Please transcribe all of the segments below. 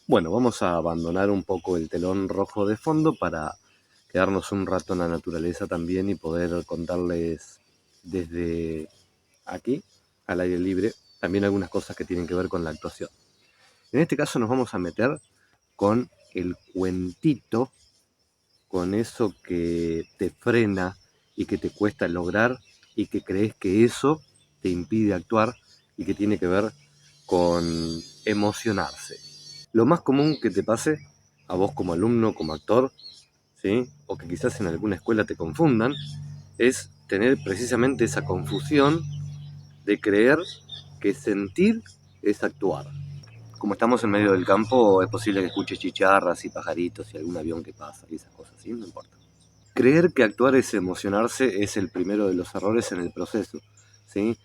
Bueno, vamos a abandonar un poco el telón rojo de fondo para quedarnos un rato en la naturaleza también y poder contarles desde aquí, al aire libre, también algunas cosas que tienen que ver con la actuación. En este caso nos vamos a meter con el cuentito, con eso que te frena y que te cuesta lograr y que crees que eso te impide actuar y que tiene que ver con emocionarse. Lo más común que te pase a vos como alumno, como actor, ¿sí? O que quizás en alguna escuela te confundan, es tener precisamente esa confusión de creer que sentir es actuar. Como estamos en medio del campo, es posible que escuches chicharras y pajaritos y algún avión que pasa y esas cosas, ¿sí? No importa. Creer que actuar es emocionarse es el primero de los errores en el proceso, ¿sí?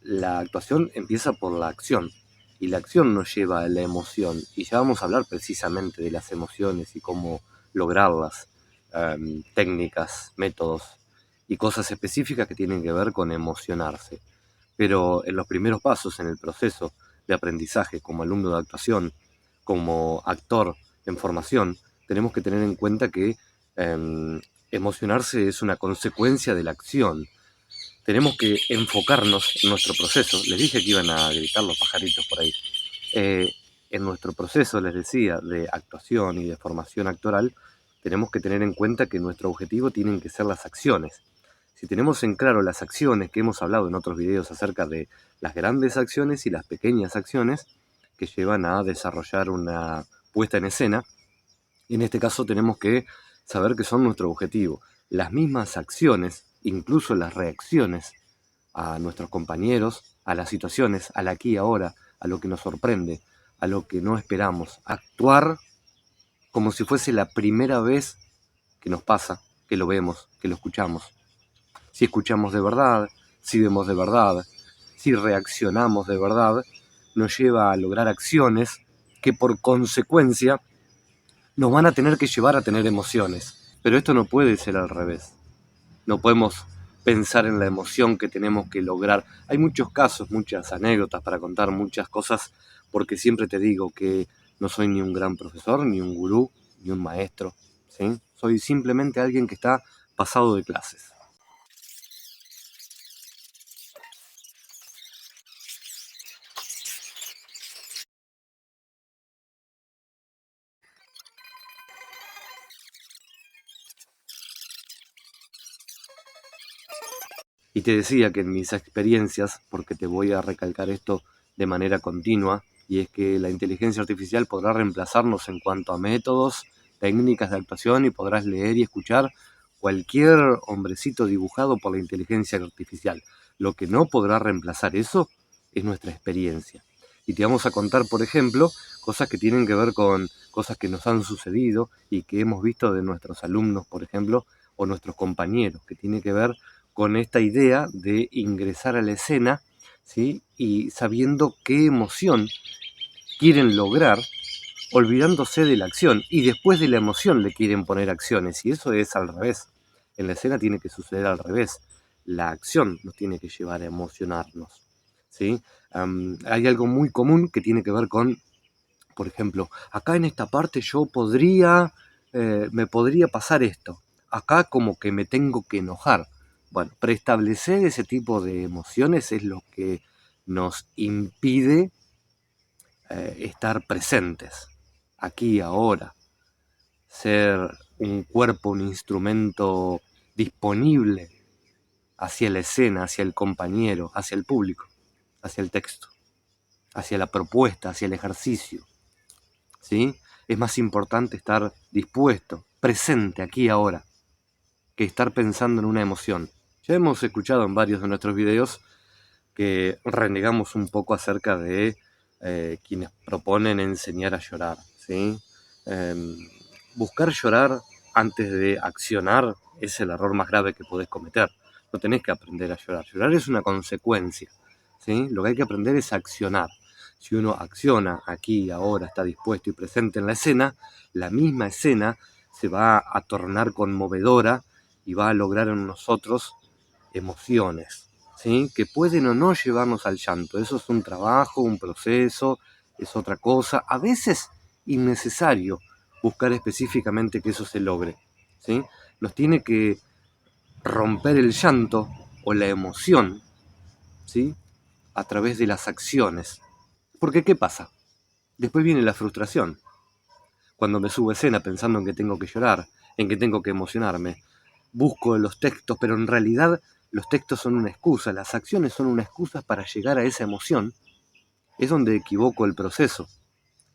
La actuación empieza por la acción y la acción nos lleva a la emoción y ya vamos a hablar precisamente de las emociones y cómo lograrlas, técnicas, métodos y cosas específicas que tienen que ver con emocionarse. Pero en los primeros pasos en el proceso de aprendizaje como alumno de actuación, como actor en formación, tenemos que tener en cuenta que emocionarse es una consecuencia de la acción. Tenemos que enfocarnos en nuestro proceso. Les dije que iban a gritar los pajaritos por ahí. En nuestro proceso, les decía, de actuación y de formación actoral, tenemos que tener en cuenta que nuestro objetivo tienen que ser las acciones. Si tenemos en claro las acciones que hemos hablado en otros videos acerca de las grandes acciones y las pequeñas acciones que llevan a desarrollar una puesta en escena, en este caso tenemos que saber que son nuestro objetivo. Las mismas acciones, incluso las reacciones a nuestros compañeros, a las situaciones, al aquí y ahora, a lo que nos sorprende, a lo que no esperamos. Actuar como si fuese la primera vez que nos pasa, que lo vemos, que lo escuchamos. Si escuchamos de verdad, si vemos de verdad, si reaccionamos de verdad, nos lleva a lograr acciones que por consecuencia nos van a tener que llevar a tener emociones. Pero esto no puede ser al revés. No podemos pensar en la emoción que tenemos que lograr. Hay muchos casos, muchas anécdotas para contar, muchas cosas, porque siempre te digo que no soy ni un gran profesor, ni un gurú, ni un maestro, ¿sí? Soy simplemente alguien que está pasado de clases. Y te decía que en mis experiencias, porque te voy a recalcar esto de manera continua, y es que la inteligencia artificial podrá reemplazarnos en cuanto a métodos, técnicas de actuación, y podrás leer y escuchar cualquier hombrecito dibujado por la inteligencia artificial. Lo que no podrá reemplazar eso es nuestra experiencia. Y te vamos a contar, por ejemplo, cosas que tienen que ver con cosas que nos han sucedido y que hemos visto de nuestros alumnos, por ejemplo, o nuestros compañeros, que tiene que ver con esta idea de ingresar a la escena, ¿sí? Y sabiendo qué emoción quieren lograr, olvidándose de la acción, y después de la emoción le quieren poner acciones, y eso es al revés. En la escena tiene que suceder al revés. La acción nos tiene que llevar a emocionarnos, ¿sí? Hay algo muy común que tiene que ver con, por ejemplo, acá en esta parte yo podría, me podría pasar esto. Acá como que me tengo que enojar. Bueno, preestablecer ese tipo de emociones es lo que nos impide estar presentes, aquí, ahora, ser un cuerpo, un instrumento disponible hacia la escena, hacia el compañero, hacia el público, hacia el texto, hacia la propuesta, hacia el ejercicio. ¿Sí? Es más importante estar dispuesto, presente aquí y ahora, que estar pensando en una emoción. Ya hemos escuchado en varios de nuestros videos que renegamos un poco acerca de quienes proponen enseñar a llorar, ¿sí? Eh, Buscar llorar antes de accionar es el error más grave que podés cometer. No tenés que aprender a llorar. Llorar es una consecuencia, ¿sí? Lo que hay que aprender es accionar. Si uno acciona aquí y ahora, está dispuesto y presente en la escena, la misma escena se va a tornar conmovedora y va a lograr en nosotros emociones, ¿sí? Que pueden o no llevarnos al llanto. Eso es un trabajo, un proceso, es otra cosa, a veces innecesario buscar específicamente que eso se logre, ¿sí? Nos tiene que romper el llanto o la emoción, ¿sí? A través de las acciones. Porque ¿qué pasa? Después viene la frustración. Cuando me subo a escena pensando en que tengo que llorar, en que tengo que emocionarme, busco los textos, pero en realidad los textos son una excusa, las acciones son una excusa para llegar a esa emoción. Es donde equivoco el proceso,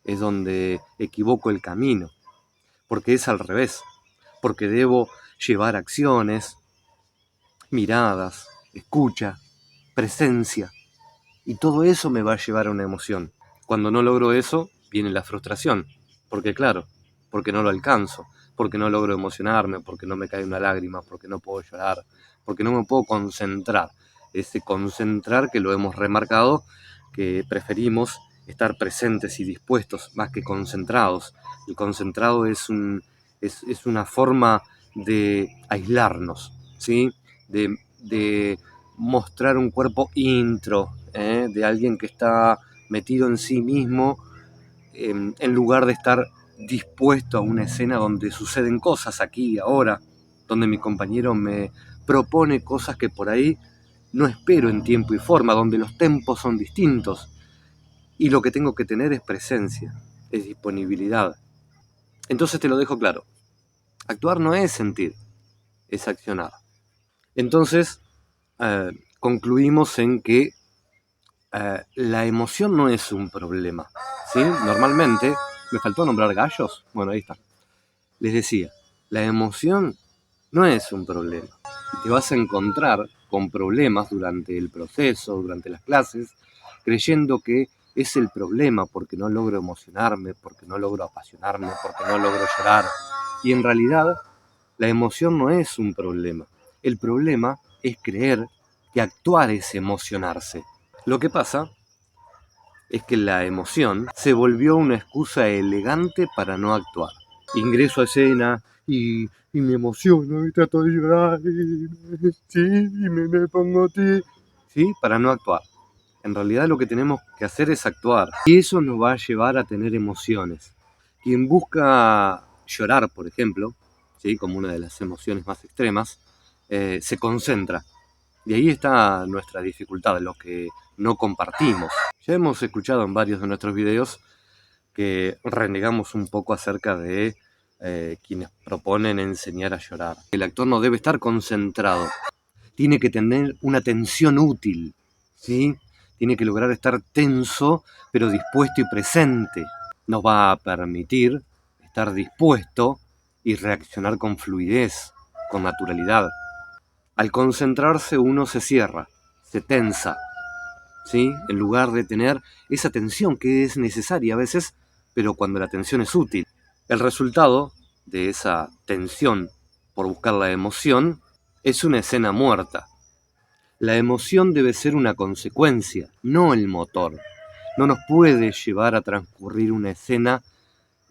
es donde equivoco el camino, porque es al revés, porque debo llevar acciones, miradas, escucha, presencia, y todo eso me va a llevar a una emoción. Cuando no logro eso, viene la frustración, porque claro, porque no lo alcanzo, porque no logro emocionarme, porque no me cae una lágrima, porque no puedo llorar, porque no me puedo concentrar. Ese concentrar que lo hemos remarcado, que preferimos estar presentes y dispuestos más que concentrados. El concentrado es una forma de aislarnos, ¿sí? De mostrar un cuerpo intro, de alguien que está metido en sí mismo, en lugar de estar dispuesto a una escena donde suceden cosas aquí y ahora, donde mi compañero me propone cosas que por ahí no espero en tiempo y forma, donde los tempos son distintos y lo que tengo que tener es presencia, es disponibilidad. Entonces te lo dejo claro, actuar no es sentir, es accionar. Entonces concluimos en que la emoción no es un problema, ¿sí? Normalmente, ¿me faltó nombrar gallos? Bueno, ahí está. Les decía, la emoción no es un problema. Y te vas a encontrar con problemas durante el proceso, durante las clases, creyendo que es el problema porque no logro emocionarme, porque no logro apasionarme, porque no logro llorar. Y en realidad, la emoción no es un problema. El problema es creer que actuar es emocionarse. Lo que pasa es que la emoción se volvió una excusa elegante para no actuar. Ingreso a escena y me emociono y trato de llorar sí, y me pongo sí, para no actuar. En realidad lo que tenemos que hacer es actuar y eso nos va a llevar a tener emociones. Quien busca llorar, por ejemplo, ¿sí? Como una de las emociones más extremas, se concentra. Y ahí está nuestra dificultad, lo que no compartimos. Ya hemos escuchado en varios de nuestros videos que renegamos un poco acerca de quienes proponen enseñar a llorar. El actor no debe estar concentrado, tiene que tener una tensión útil, ¿sí? Tiene que lograr estar tenso, pero dispuesto y presente. Nos va a permitir estar dispuesto y reaccionar con fluidez, con naturalidad. Al concentrarse uno se cierra, se tensa, ¿sí? En lugar de tener esa tensión que es necesaria a veces, pero cuando la tensión es útil. El resultado de esa tensión por buscar la emoción es una escena muerta. La emoción debe ser una consecuencia, no el motor. No nos puede llevar a transcurrir una escena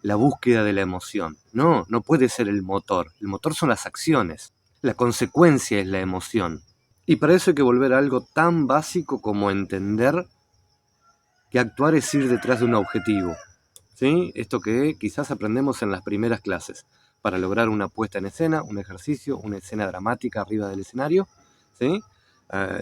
la búsqueda de la emoción. No, no puede ser el motor. El motor son las acciones. La consecuencia es la emoción. Y para eso hay que volver a algo tan básico como entender que actuar es ir detrás de un objetivo. ¿Sí? Esto que quizás aprendemos en las primeras clases. Para lograr una puesta en escena, un ejercicio, una escena dramática arriba del escenario, ¿sí?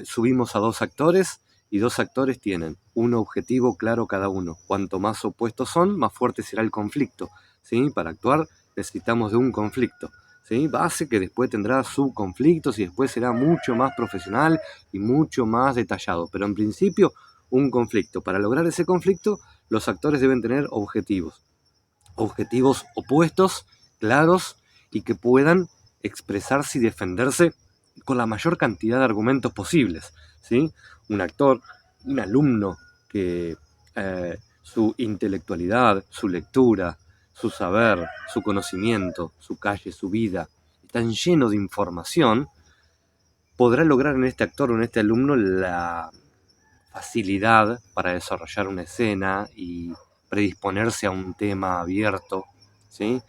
Subimos a dos actores y dos actores tienen un objetivo claro cada uno. Cuanto más opuestos son, más fuerte será el conflicto. ¿Sí? Para actuar necesitamos de un conflicto. ¿Sí? Base que después tendrá subconflictos y después será mucho más profesional y mucho más detallado. Pero en principio, un conflicto. Para lograr ese conflicto, los actores deben tener objetivos. Objetivos opuestos, claros y que puedan expresarse y defenderse con la mayor cantidad de argumentos posibles, ¿sí? Un actor, un alumno que su intelectualidad, su lectura, su saber, su conocimiento, su calle, su vida, están llenos de información, podrá lograr en este actor o en este alumno la facilidad para desarrollar una escena y predisponerse a un tema abierto, ¿sí?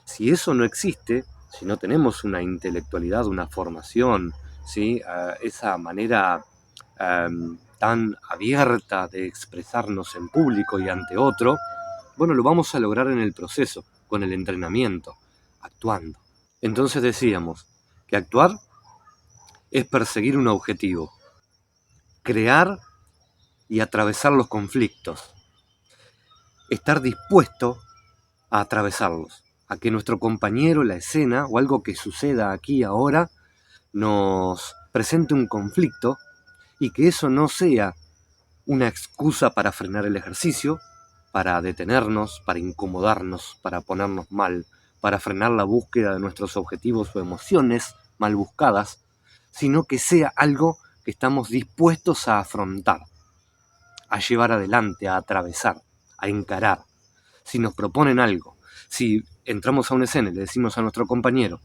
Si eso no existe, si no tenemos una intelectualidad, una formación, ¿sí? Esa manera tan abierta de expresarnos en público y ante otro, bueno, lo vamos a lograr en el proceso, con el entrenamiento, actuando. Entonces decíamos que actuar es perseguir un objetivo, crear y atravesar los conflictos, estar dispuesto a atravesarlos, a que nuestro compañero, la escena o algo que suceda aquí ahora nos presente un conflicto y que eso no sea una excusa para frenar el ejercicio, para detenernos, para incomodarnos, para ponernos mal, para frenar la búsqueda de nuestros objetivos o emociones mal buscadas, sino que sea algo que estamos dispuestos a afrontar, a llevar adelante, a atravesar, a encarar. Si nos proponen algo, si entramos a una escena y le decimos a nuestro compañero,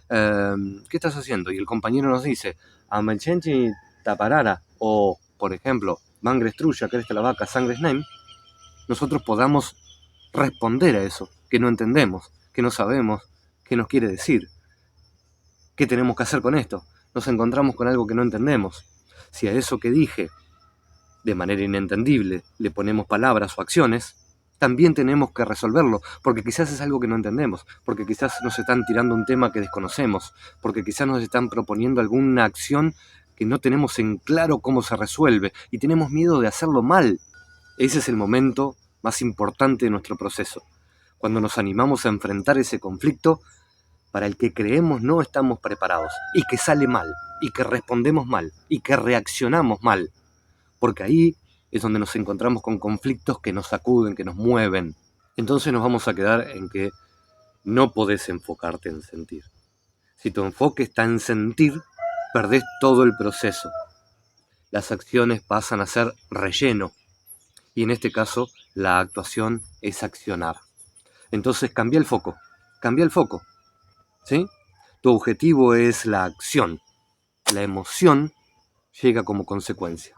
¿qué estás haciendo? Y el compañero nos dice, Amelchenchi taparara, o, por ejemplo, Mangre Struya, cresta la vaca, sangre Snem, nosotros podamos responder a eso, que no entendemos, que no sabemos, qué nos quiere decir, qué tenemos que hacer con esto. Nos encontramos con algo que no entendemos. Si a eso que dije, de manera inentendible, le ponemos palabras o acciones, también tenemos que resolverlo, porque quizás es algo que no entendemos, porque quizás nos están tirando un tema que desconocemos, porque quizás nos están proponiendo alguna acción que no tenemos en claro cómo se resuelve y tenemos miedo de hacerlo mal. Ese es el momento más importante de nuestro proceso, cuando nos animamos a enfrentar ese conflicto para el que creemos no estamos preparados y que sale mal, y que respondemos mal, y que reaccionamos mal, porque ahí es donde nos encontramos con conflictos que nos sacuden, que nos mueven. Entonces nos vamos a quedar en que no podés enfocarte en sentir. Si tu enfoque está en sentir, perdés todo el proceso. Las acciones pasan a ser relleno. Y en este caso, la actuación es accionar. Entonces cambia el foco. Cambia el foco. ¿Sí? Tu objetivo es la acción. La emoción llega como consecuencia.